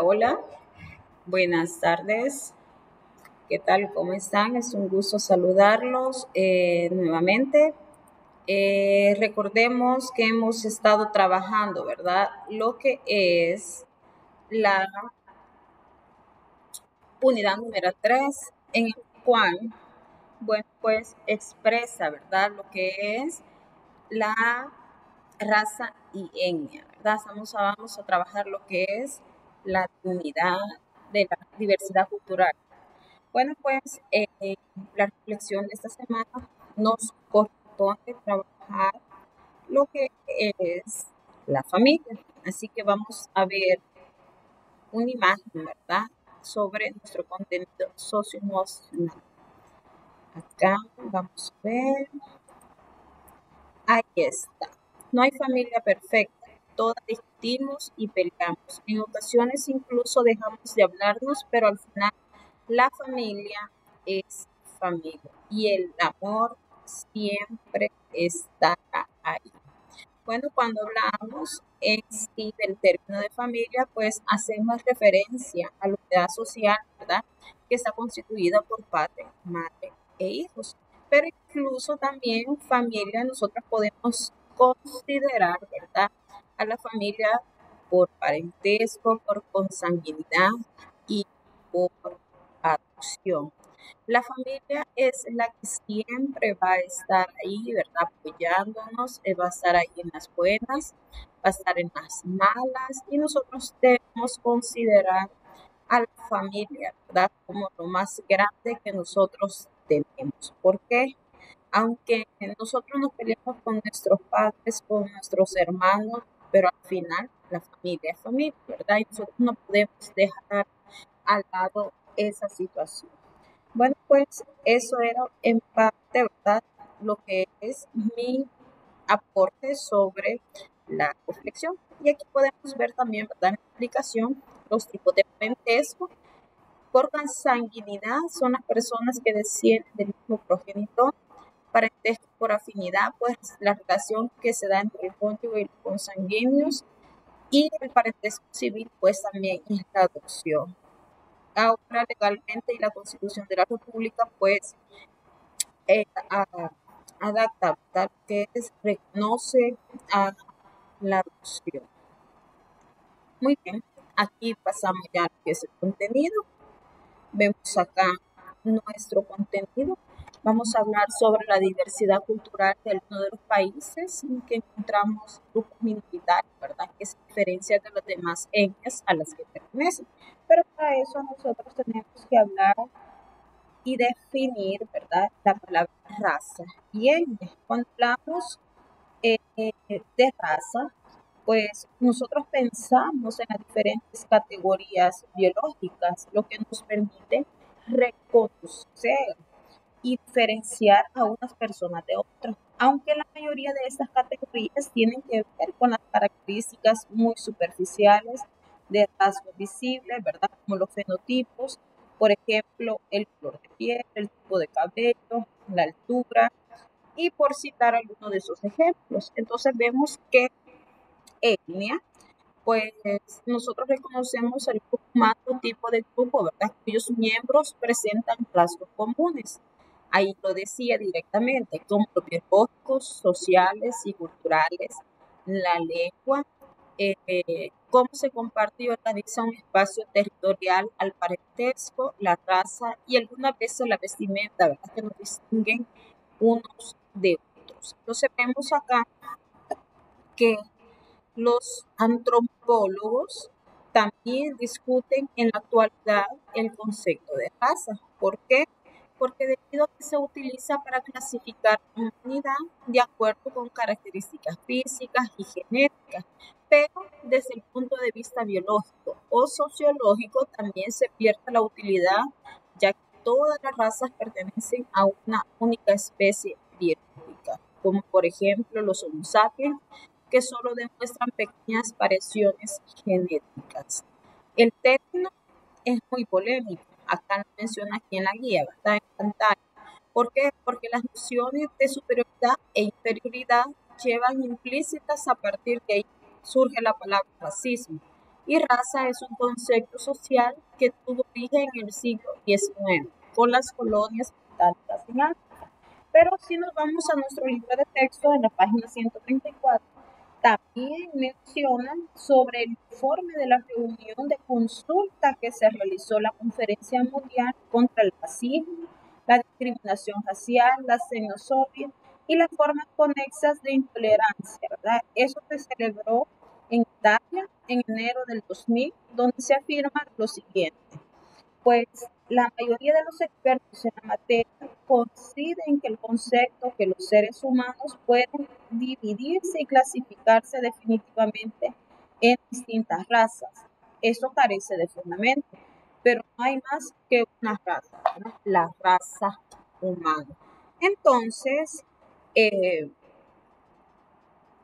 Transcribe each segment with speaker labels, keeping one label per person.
Speaker 1: Hola, hola, buenas tardes. ¿Qué tal? ¿Cómo están? Es un gusto saludarlos nuevamente. Recordemos que hemos estado trabajando, ¿verdad? Lo que es la unidad número 3, en el cual, bueno, pues expresa, ¿verdad? Lo que es la raza y etnia, ¿verdad? Vamos a trabajar lo que es la unidad de la diversidad cultural. Bueno, pues la reflexión de esta semana nos corresponde trabajar lo que es la familia. Así que vamos a ver una imagen, ¿verdad? Sobre nuestro contenido socioemocional. Acá vamos a ver. Ahí está. No hay familia perfecta. Todas discutimos y peleamos. En ocasiones incluso dejamos de hablarnos, pero al final la familia es familia y el amor siempre estará ahí. Bueno, cuando hablamos en sí del término de familia, pues hacemos referencia a la unidad social, ¿verdad? Que está constituida por padre, madre e hijos. Pero incluso también familia, nosotros podemos considerar, ¿verdad? A la familia por parentesco, por consanguinidad y por adopción. La familia es la que siempre va a estar ahí, ¿verdad? Apoyándonos, va a estar ahí en las buenas, va a estar en las malas y nosotros debemos considerar a la familia, ¿verdad? Como lo más grande que nosotros tenemos. ¿Por qué? Aunque nosotros nos peleamos con nuestros padres, con nuestros hermanos, pero al final la familia es familia, ¿verdad? Y nosotros no podemos dejar al lado esa situación. Bueno, pues eso era en parte, ¿verdad? Lo que es mi aporte sobre la reflexión. Y aquí podemos ver también, ¿verdad? En la explicación, los tipos de parentesco. Por consanguinidad son las personas que descienden del mismo progenitor. Parentesco por afinidad, pues la relación que se da entre el cónyuge y los consanguíneos. Y el parentesco civil, pues también es la adopción. Ahora legalmente y la Constitución de la República, pues eh, a- adapta, ¿verdad? Que es, reconoce a la adopción. Muy bien, aquí pasamos ya a lo que es el contenido. Vemos acá nuestro contenido. Vamos a hablar sobre la diversidad cultural de uno de los países en que encontramos grupos minoritarios, ¿verdad? Que se diferencian de las demás etnias a las que pertenecen. Pero para eso nosotros tenemos que hablar y definir, ¿verdad? La palabra raza y etnia. Cuando hablamos de raza, pues nosotros pensamos en las diferentes categorías biológicas, lo que nos permite reconocer y diferenciar a unas personas de otras, aunque la mayoría de estas categorías tienen que ver con las características muy superficiales de rasgos visibles, ¿verdad? Como los fenotipos, por ejemplo, el color de piel, el tipo de cabello, la altura, y por citar algunos de esos ejemplos. Entonces vemos que etnia, pues nosotros reconocemos el grupo humano tipo de grupo, ¿verdad? Cuyos miembros presentan rasgos comunes. Ahí lo decía directamente, como los biológicos, sociales y culturales, la lengua, cómo se comparte y organiza un espacio territorial al parentesco, la raza y algunas veces la vestimenta, ¿verdad? Que nos distinguen unos de otros. Entonces vemos acá que los antropólogos también discuten en la actualidad el concepto de raza. ¿Por qué? Porque debido a que se utiliza para clasificar la humanidad de acuerdo con características físicas y genéticas, pero desde el punto de vista biológico o sociológico también se pierde la utilidad, ya que todas las razas pertenecen a una única especie biológica, como por ejemplo los Homo sapiens, que solo demuestran pequeñas variaciones genéticas. El término es muy polémico. Acá lo menciona aquí en la guía, ¿verdad? En pantalla. ¿Por qué? Porque las nociones de superioridad e inferioridad llevan implícitas a partir de ahí surge la palabra racismo. y raza es un concepto social que tuvo origen en el siglo XIX con las colonias británicas en África. Pero si nos vamos a nuestro libro de texto en la página 134, también mencionan sobre el informe de la reunión de consulta que se realizó la Conferencia Mundial contra el Racismo, la discriminación racial, la xenofobia y las formas conexas de intolerancia, ¿verdad? Eso se celebró en Italia en enero del 2000, donde se afirma lo siguiente. Pues la mayoría de los expertos en la materia coinciden que el concepto que los seres humanos pueden dividirse y clasificarse definitivamente en distintas razas. Eso carece de fundamento, pero no hay más que una raza, ¿no? La raza humana. Entonces, eh,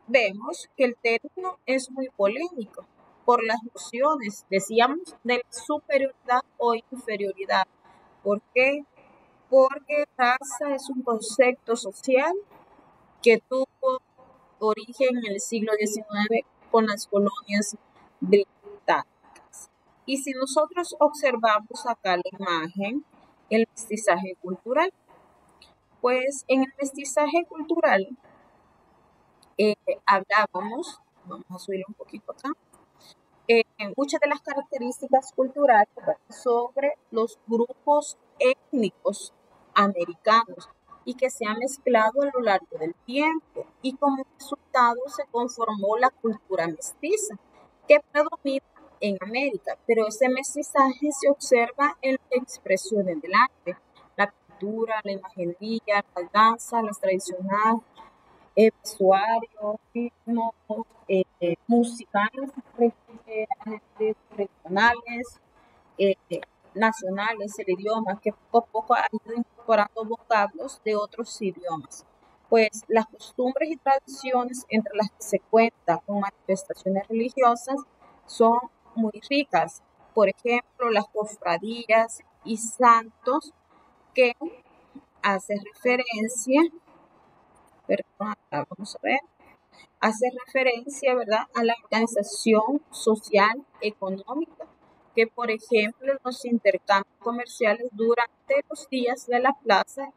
Speaker 1: vemos que el término es muy polémico por las nociones, decíamos, de la superioridad o inferioridad. ¿Por qué? Porque raza es un concepto social que tuvo origen en el siglo XIX con las colonias británicas. Y si nosotros observamos acá la imagen, el mestizaje cultural, pues en el mestizaje cultural hablábamos, vamos a subir un poquito acá, muchas de las características culturales sobre los grupos étnicos americanos y que se han mezclado a lo largo del tiempo y como resultado se conformó la cultura mestiza que predomina en América, pero ese mestizaje se observa en las expresiones del arte, la pintura, la imaginería, la danza, las tradicionales, vestuarios, ritmos musicales regionales, eh, nacionales, el idioma, que poco a poco ha ido incorporando vocablos de otros idiomas. Pues las costumbres y tradiciones entre las que se cuenta con manifestaciones religiosas son muy ricas. Por ejemplo, las cofradías y santos que hace referencia, perdón, vamos a ver, hace referencia, ¿verdad?, a la organización social económica, que por ejemplo los intercambios comerciales durante los días de la plaza,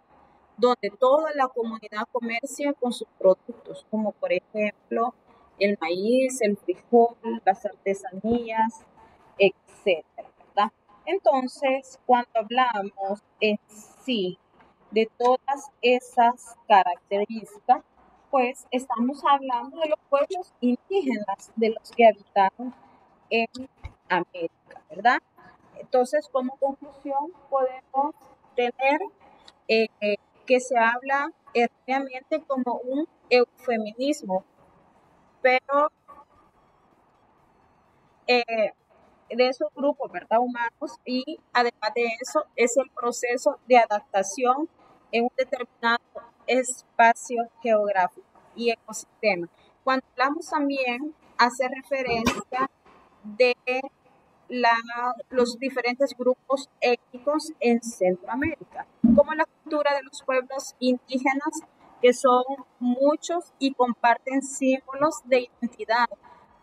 Speaker 1: donde toda la comunidad comercia con sus productos, como por ejemplo el maíz, el frijol, las artesanías, etcétera, ¿verdad? Entonces, cuando hablamos en sí de todas esas características, pues estamos hablando de los pueblos indígenas, de los que habitaron en América, ¿verdad? Entonces, como conclusión, podemos tener eh, que se habla erróneamente como un eufeminismo, pero eh, de esos grupos, ¿verdad?, humanos, y además de eso es el proceso de adaptación en un determinado espacio geográfico y ecosistema. Cuando hablamos también hace referencia de los diferentes grupos étnicos en Centroamérica, como la cultura de los pueblos indígenas, que son muchos y comparten símbolos de identidad.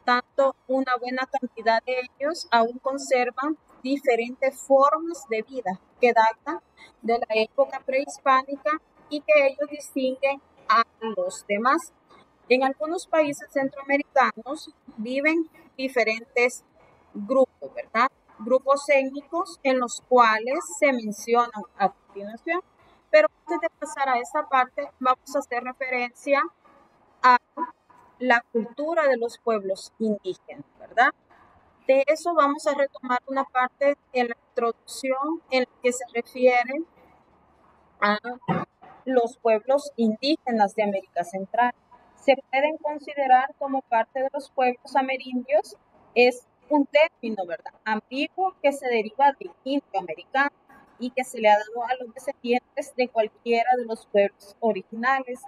Speaker 1: Tanto una buena cantidad de ellos aún conservan diferentes formas de vida que datan de la época prehispánica y que ellos distinguen a los demás. En algunos países centroamericanos viven diferentes grupos, ¿verdad? Grupos étnicos en los cuales se mencionan a continuación. Pero antes de pasar a esa parte, vamos a hacer referencia a la cultura de los pueblos indígenas, ¿verdad? De eso vamos a retomar una parte en la introducción en la que se refiere a los pueblos indígenas de América Central. Se pueden considerar como parte de los pueblos amerindios, es un término, ¿verdad?, ambiguo que se deriva de indoamericano y que se le ha dado a los descendientes de cualquiera de los pueblos originales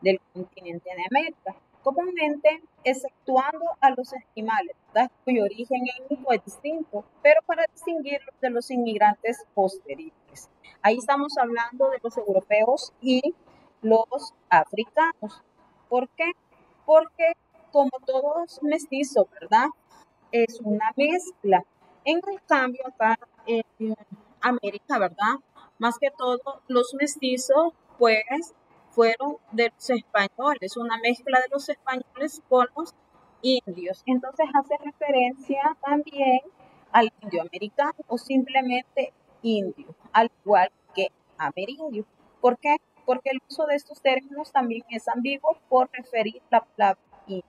Speaker 1: del continente de América, comúnmente exceptuando a los esquimales, ¿verdad?, cuyo origen étnico es distinto, pero para distinguirlos de los inmigrantes posteriores. Ahí estamos hablando de los europeos y los africanos. ¿Por qué? Porque como todos mestizos, ¿verdad?, es una mezcla. En el cambio, acá en América, ¿verdad? Más que todo, los mestizos, pues, fueron de los españoles, una mezcla de los españoles con los indios. Entonces hace referencia también al indio americano o simplemente indio, al igual que amerindio. ¿Por qué? Porque el uso de estos términos también es ambiguo por referir la palabra indio.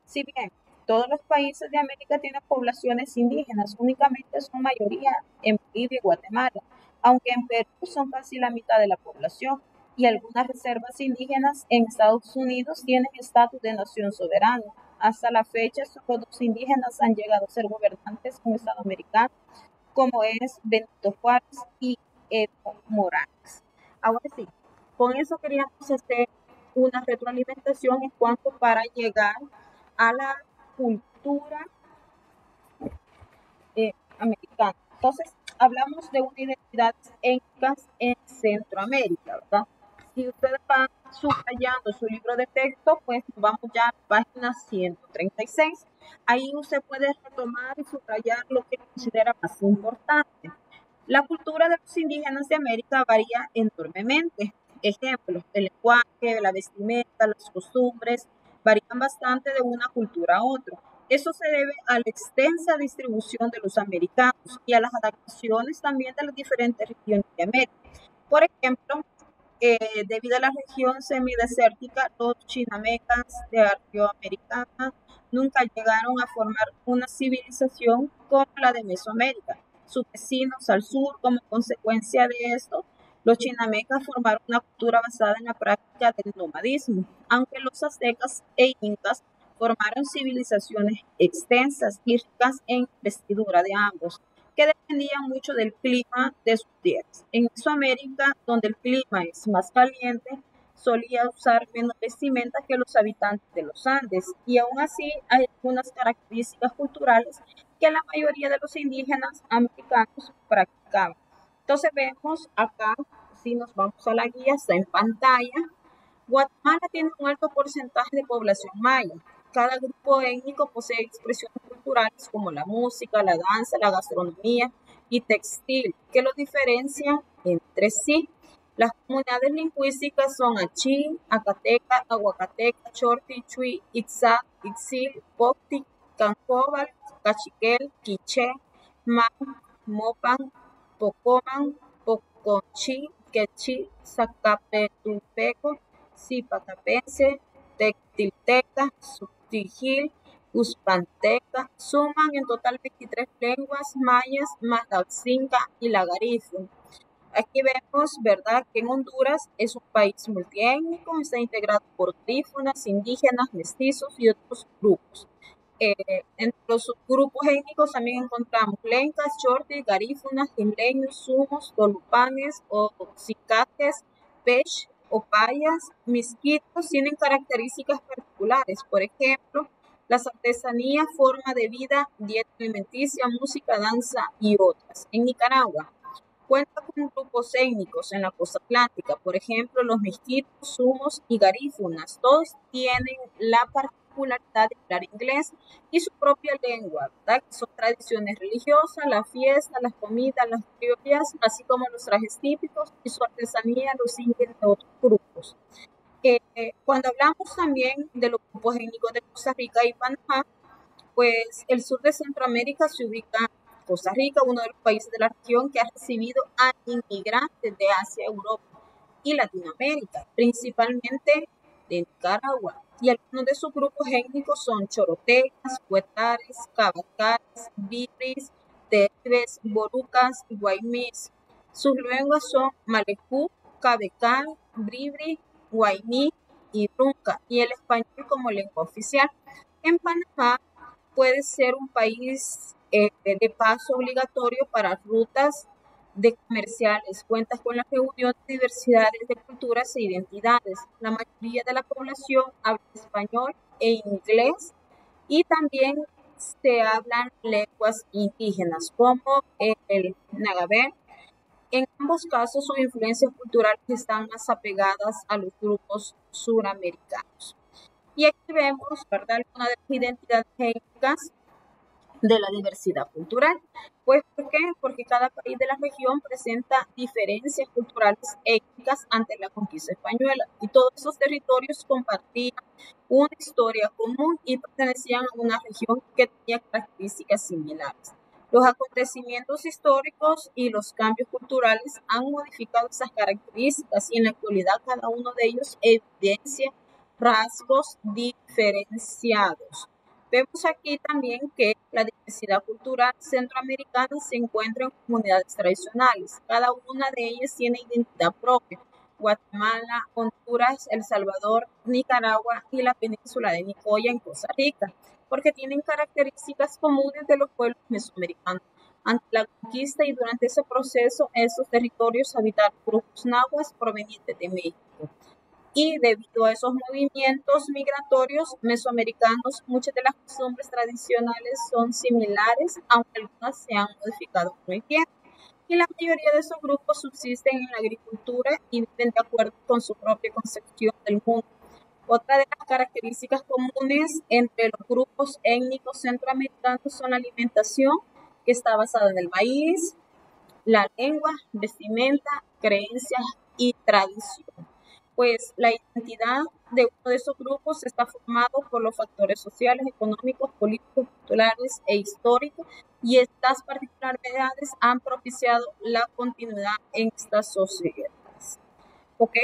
Speaker 1: Si bien todos los países de América tienen poblaciones indígenas, únicamente son mayoría en Bolivia y Guatemala, aunque en Perú son casi la mitad de la población y algunas reservas indígenas en Estados Unidos tienen estatus de nación soberana. Hasta la fecha, solo dos indígenas han llegado a ser gobernantes en un estado americano, como es Benito Juárez y Evo Morales. Ahora sí, con eso queríamos hacer una retroalimentación en cuanto para llegar a la cultura americana. Entonces, hablamos de una identidad étnica en Centroamérica, ¿verdad? Si ustedes van subrayando su libro de texto, pues vamos ya a la página 136. Ahí usted puede retomar y subrayar lo que considera más importante. La cultura de los indígenas de América varía enormemente. Ejemplos, el lenguaje, la vestimenta, las costumbres varían bastante de una cultura a otra. Eso se debe a la extensa distribución de los americanos y a las adaptaciones también de las diferentes regiones de América. Por ejemplo, debido a la región semidesértica, los chinamecas de Arqueoamericana nunca llegaron a formar una civilización como la de Mesoamérica. Sus vecinos al sur, como consecuencia de esto, los chinamecas formaron una cultura basada en la práctica del nomadismo, aunque los aztecas e incas formaron civilizaciones extensas y ricas en investidura de ambos, que dependían mucho del clima de sus tierras. En Mesoamérica, donde el clima es más caliente, solía usar menos vestimenta que los habitantes de los Andes, y aún así hay algunas características culturales que la mayoría de los indígenas americanos practicaban. Entonces vemos acá, si nos vamos a la guía, está en pantalla, Guatemala tiene un alto porcentaje de población maya. Cada grupo étnico posee expresiones culturales como la música, la danza, la gastronomía y textil, que los diferencian entre sí. Las comunidades lingüísticas son Achí, Acateca, Aguacateca, Chorti, Chui, Itzá, Itzil, Pocti, Cancóbal, Cachiquel, Quiché, Man, Mopan, Pocoman, Poconchi, Quechí, Zacapetulpeco, Zipatapense, Tectilteca, Subtigil, Uspanteca, suman en total 23 lenguas mayas más la Oxinca y la Garífuna. Aquí vemos, ¿verdad?, que en Honduras es un país multiétnico, está integrado por garífunas, indígenas, mestizos y otros grupos. Entre los subgrupos étnicos también encontramos lencas, chortis, garífunas, isleños, sumos, tolupanes, oxicates, pech, opayas, misquitos tienen características particulares. Por ejemplo, las artesanías, forma de vida, dieta alimenticia, música, danza y otras. En Nicaragua cuenta con grupos étnicos en la costa atlántica, por ejemplo, los mezquitos, sumos y garífunas. Todos tienen la particularidad de hablar inglés y su propia lengua, ¿verdad? Que son tradiciones religiosas, la fiesta, las comidas, las criollas, así como los trajes típicos y su artesanía los siguen de otros grupos. Cuando hablamos también de los grupos étnicos de Costa Rica y Panamá, pues el sur de Centroamérica se ubica Costa Rica, uno de los países de la región que ha recibido a inmigrantes de Asia, Europa y Latinoamérica, principalmente de Nicaragua. Y algunos de sus grupos étnicos son chorotecas, huetares, cabacares, bibris, teribes, borucas y guaymís. Sus lenguas son malecú, cabecán, bribri, guayní y brunca, y el español como lengua oficial. En Panamá puede ser un país de paso obligatorio para rutas de comerciales, cuenta con la reunión de diversidades de culturas e identidades. La mayoría de la población habla español e inglés y también se hablan lenguas indígenas como el nagabé. En ambos casos sus influencias culturales están más apegadas a los grupos suramericanos. Y aquí vemos, ¿verdad?, algunas de las identidades étnicas de la diversidad cultural. Pues, ¿por qué? Porque cada país de la región presenta diferencias culturales e étnicas ante la conquista española y todos esos territorios compartían una historia común y pertenecían a una región que tenía características similares. Los acontecimientos históricos y los cambios culturales han modificado esas características y en la actualidad cada uno de ellos evidencia rasgos diferenciados. Vemos aquí también que la diversidad cultural centroamericana se encuentra en comunidades tradicionales. Cada una de ellas tiene identidad propia. Guatemala, Honduras, El Salvador, Nicaragua y la península de Nicoya en Costa Rica, porque tienen características comunes de los pueblos mesoamericanos. Ante la conquista y durante ese proceso, esos territorios habitaron grupos nahuas provenientes de México. Y debido a esos movimientos migratorios mesoamericanos, muchas de las costumbres tradicionales son similares, aunque algunas se han modificado con el tiempo. Y la mayoría de esos grupos subsisten en la agricultura y viven de acuerdo con su propia concepción del mundo. Otra de las características comunes entre los grupos étnicos centroamericanos son la alimentación, que está basada en el maíz, la lengua, vestimenta, creencias y tradición. Pues la identidad de uno de esos grupos está formado por los factores sociales, económicos, políticos, culturales e históricos, y estas particularidades han propiciado la continuidad en estas sociedades. ¿Ok?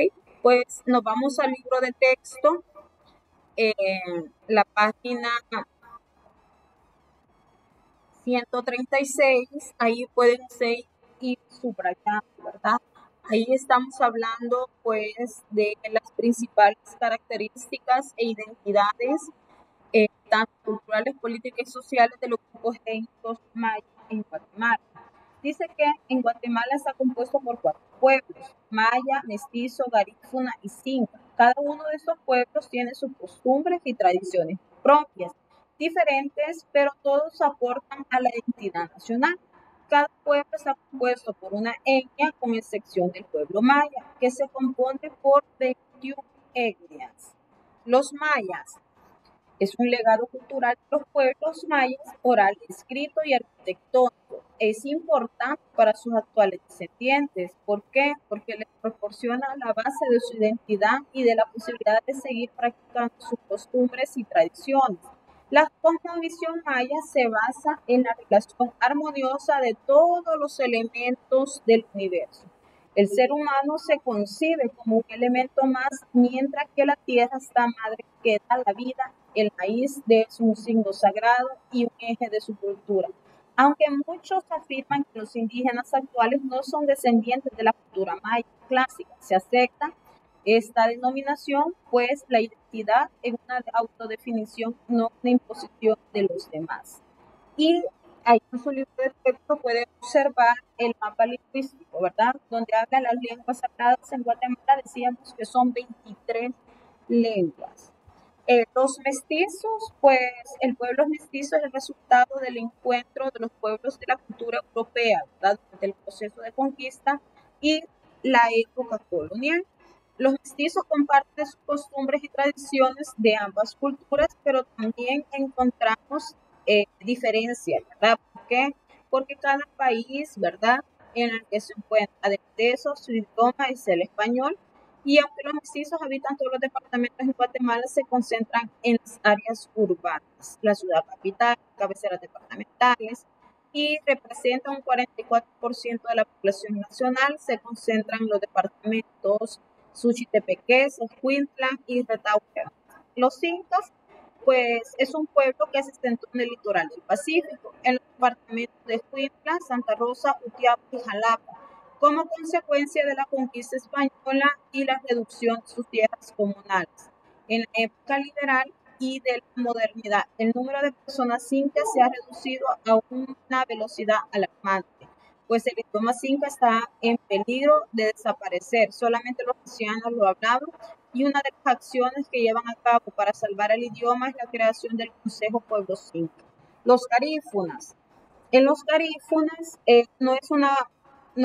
Speaker 1: Pues nos vamos al libro de texto, la página 136, ahí pueden ir subrayando, ¿verdad? Ahí estamos hablando pues de las principales características e identidades, tanto culturales, políticas y sociales de los grupos étnicos mayas en Guatemala. Dice que en Guatemala está compuesto por 4 pueblos: maya, mestizo, garífuna y cinca. Cada uno de estos pueblos tiene sus costumbres y tradiciones propias, diferentes, pero todos aportan a la identidad nacional. Cada pueblo está compuesto por una etnia, con excepción del pueblo maya, que se compone por 21 etnias. Los mayas es un legado cultural de los pueblos mayas, oral, escrito y arquitectónico. Es importante para sus actuales descendientes. ¿Por qué? Porque les proporciona la base de su identidad y de la posibilidad de seguir practicando sus costumbres y tradiciones. La cosmovisión maya se basa en la relación armoniosa de todos los elementos del universo. El ser humano se concibe como un elemento más, mientras que la tierra está madre que da la vida. El maíz es un signo sagrado y un eje de su cultura. Aunque muchos afirman que los indígenas actuales no son descendientes de la cultura maya clásica, se acepta esta denominación, pues la identidad es una autodefinición, no una imposición de los demás. Y ahí en su libro de texto puede observar el mapa lingüístico, ¿verdad? Donde habla las lenguas habladas en Guatemala, decíamos que son 23 lenguas. Los mestizos, pues el pueblo mestizo es el resultado del encuentro de los pueblos de la cultura europea, ¿verdad? Durante el proceso de conquista y la época colonial. Los mestizos comparten sus costumbres y tradiciones de ambas culturas, pero también encontramos diferencias, ¿verdad? ¿Por qué? Porque cada país, ¿verdad?, en el que se encuentra, además de eso, su idioma es el español, y aunque los mestizos habitan todos los departamentos en Guatemala, se concentran en las áreas urbanas, la ciudad capital, cabeceras departamentales, y representan un 44% de la población nacional. Se concentran en los departamentos Suchitepeques, Escuintla y Retaule. Los incas, pues es un pueblo que se asentó en el litoral del Pacífico, en los departamentos de Escuintla, Santa Rosa, Utiapa y Jalapa, como consecuencia de la conquista española y la reducción de sus tierras comunales. En la época liberal y de la modernidad, el número de personas incas se ha reducido a una velocidad alarmante, pues el idioma inca está en peligro de desaparecer. Solamente los ancianos lo hablaban, y una de las acciones que llevan a cabo para salvar el idioma es la creación del Consejo Pueblos Inca. Los garífunas. En los garífunas no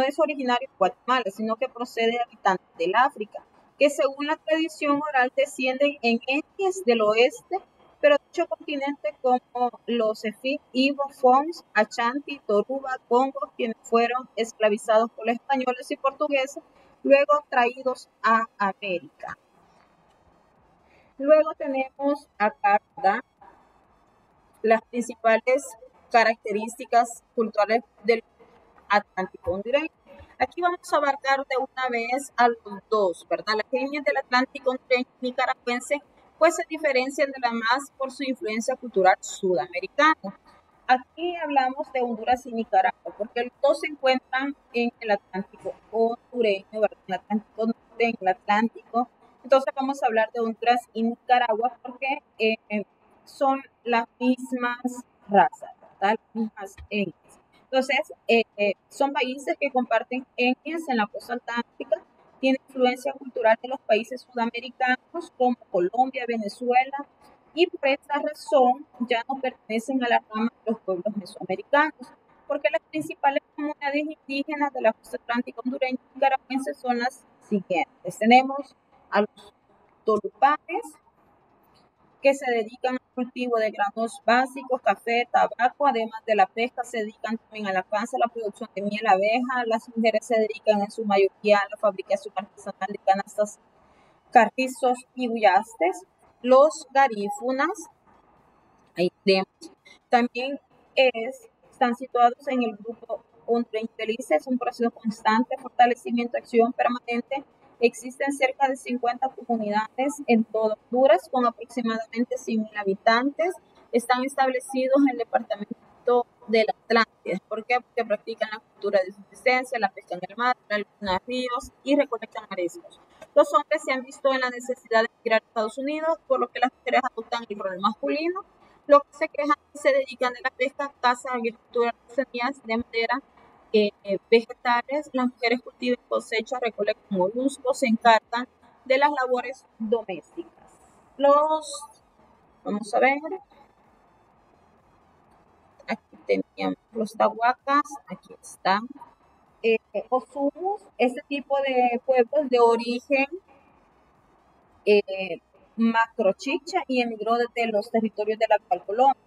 Speaker 1: es originario de Guatemala, sino que procede de habitantes del África, que según la tradición oral descienden en etnias del oeste, pero dicho continente como los Efik, Ibo, Fons, Ashanti, Toruba, Congo, quienes fueron esclavizados por los españoles y portugueses, luego traídos a América. Luego tenemos acá, ¿verdad?, las principales características culturales del Atlántico hondureño. Aquí vamos a abarcar de una vez a los dos, ¿verdad? Las líneas del Atlántico hondureño y nicaragüense pues se diferencian de las más por su influencia cultural sudamericana. Aquí hablamos de Honduras y Nicaragua, porque los dos se encuentran en el Atlántico hondureño, ¿verdad? En el Atlántico norte, en el Atlántico. Entonces vamos a hablar de Honduras y Nicaragua porque son las mismas razas, ¿verdad? Las mismas etnias. Entonces, son países que comparten etnias en la costa atlántica, tienen influencia cultural de los países sudamericanos como Colombia, Venezuela, y por esta razón ya no pertenecen a la rama de los pueblos mesoamericanos, porque las principales comunidades indígenas de la costa atlántica hondureña y nicaragüense son las siguientes. Tenemos a los tolupanes, que se dedican al cultivo de granos básicos, café, tabaco, además de la pesca, se dedican también a la caza, a la producción de miel, abeja. Las mujeres se dedican en su mayoría a la fabricación artesanal de canastas, carrizos y huyastes. Los garífunas, ahí tenemos, también están situados en el grupo hondureño Belice, es un proceso constante, fortalecimiento, acción permanente. Existen cerca de 50 comunidades en todo Honduras con aproximadamente 100,000 habitantes. Están establecidos en el departamento de la Atlántida. ¿Por qué? Porque practican la cultura de subsistencia, la pesca en el mar, la laguna de ríos y recolectan mariscos. Los hombres se han visto en la necesidad de emigrar a Estados Unidos, por lo que las mujeres adoptan el rol masculino. Los que se quejan se dedican a la pesca, caza, agricultura, artesanías de madera, vegetales. Las mujeres cultivan, cosechan, recolectan moluscos, se encargan de las labores domésticas. Vamos a ver, aquí teníamos los tahuacas, aquí están. Osumus, este tipo de pueblos de origen macrochicha y emigró desde los territorios de la actual Colombia.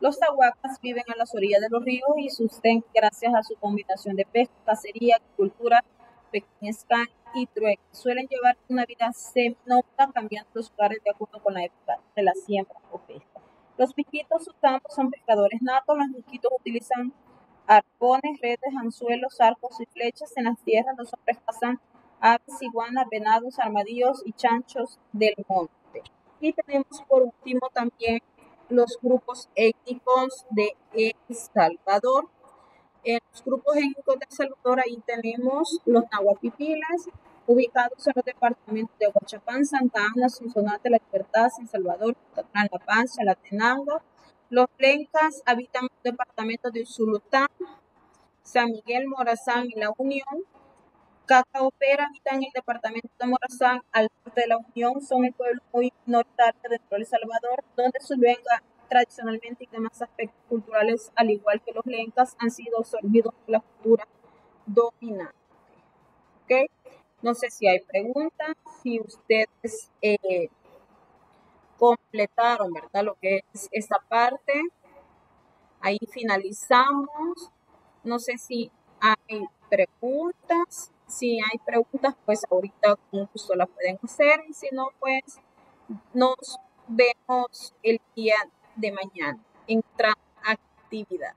Speaker 1: Los tahuacas viven a las orillas de los ríos y sustentan gracias a su combinación de pesca, cacería, agricultura, pequeña escala y trueque. Suelen llevar una vida seminómada, cambiando los lugares de acuerdo con la época de la siembra o pesca. Los miquitos campos son pescadores natos. Los miquitos utilizan arpones, redes, anzuelos, arcos y flechas. En las tierras los hombres cazan aves, iguanas, venados, armadillos y chanchos del monte. Y tenemos por último también los grupos étnicos de El Salvador. En los grupos étnicos de El Salvador ahí tenemos los nahuapipilas, ubicados en los departamentos de Huachapán, Santa Ana, Sonsonate, La Libertad, San Salvador, Catatlán, La Paz, Chalatenango. Los lencas habitan los departamentos de Usulután, San Miguel, Morazán y La Unión. Cacaopera habita en el departamento de Morazán, al norte de la Unión. Son el pueblo muy minoritario dentro de El Salvador, donde su lengua tradicionalmente y demás aspectos culturales, al igual que los lencas, han sido absorbidos por la cultura dominante. ¿Okay? No sé si hay preguntas, si ustedes completaron, ¿verdad?, lo que es esta parte. Ahí finalizamos. No sé si hay preguntas. Si hay preguntas, pues ahorita con gusto las pueden hacer. Y si no, pues nos vemos el día de mañana en otra actividad.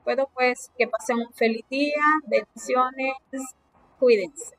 Speaker 1: Bueno, pues que pasen un feliz día. Bendiciones. Cuídense.